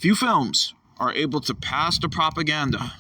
Few films are able to pass the propaganda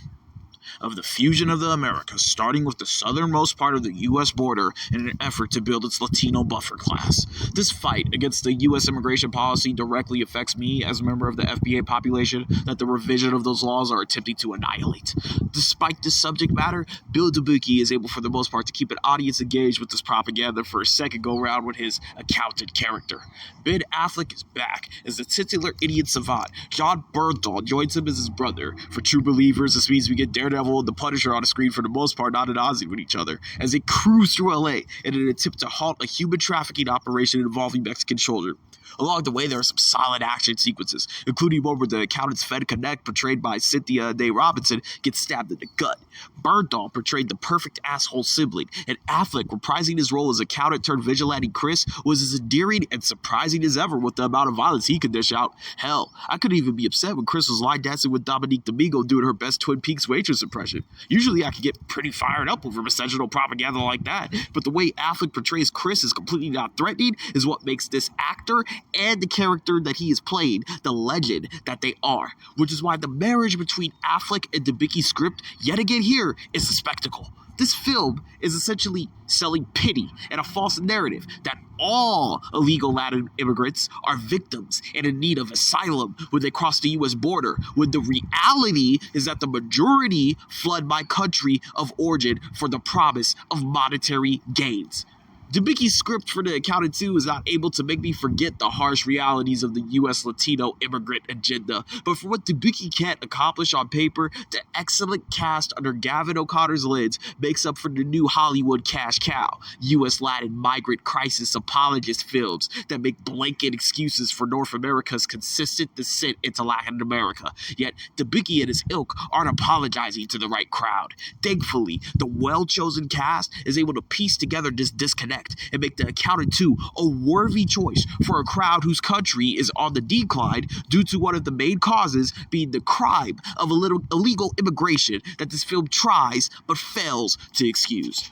of the fusion of the Americas, starting with the southernmost part of the U.S. border in an effort to build its Latino buffer class. This fight against the U.S. immigration policy directly affects me as a member of the FBA population that the revision of those laws are attempting to annihilate. Despite this subject matter, Bill Dubuque is able for the most part to keep an audience engaged with this propaganda for a second go-round with his accountant character. Ben Affleck is back as the titular idiot savant. John Bernthal joins him as his brother. For true believers, this means we get Daredevil and the Punisher on the screen for the most part not at odds with each other as they cruise through LA in an attempt to halt a human trafficking operation involving Mexican children. Along the way, there are some solid action sequences, including one where the accountant's Fed Connect, portrayed by Cynthia Day Robinson, gets stabbed in the gut. Bernthal portrayed the perfect asshole sibling, and Affleck, reprising his role as accountant turned vigilante Chris, was as endearing and surprising as ever with the amount of violence he could dish out. Hell, I couldn't even be upset when Chris was line dancing with Dominique Domingo doing her best Twin Peaks waitress impression. Usually I could get pretty fired up over miscegenal propaganda like that, but the way Affleck portrays Chris as completely not threatening is what makes this actor and the character that he is playing the legend that they are, which is why the marriage between Affleck and Debicki's script yet again here is a spectacle. This film is essentially selling pity and a false narrative that all illegal Latin immigrants are victims and in need of asylum when they cross the U.S. border, when the reality is that the majority flood my country of origin for the promise of monetary gains. Debicki's script for The Accountant 2 is not able to make me forget the harsh realities of the U.S. Latino immigrant agenda, but for what Debicki can't accomplish on paper, the excellent cast under Gavin O'Connor's lens makes up for the new Hollywood cash cow, U.S. Latin migrant crisis apologist films that make blanket excuses for North America's consistent descent into Latin America. Yet Debicki and his ilk aren't apologizing to the right crowd. Thankfully, the well-chosen cast is able to piece together this disconnect and make The Accountant 2 a worthy choice for a crowd whose country is on the decline due to one of the main causes being the crime of illegal immigration that this film tries but fails to excuse.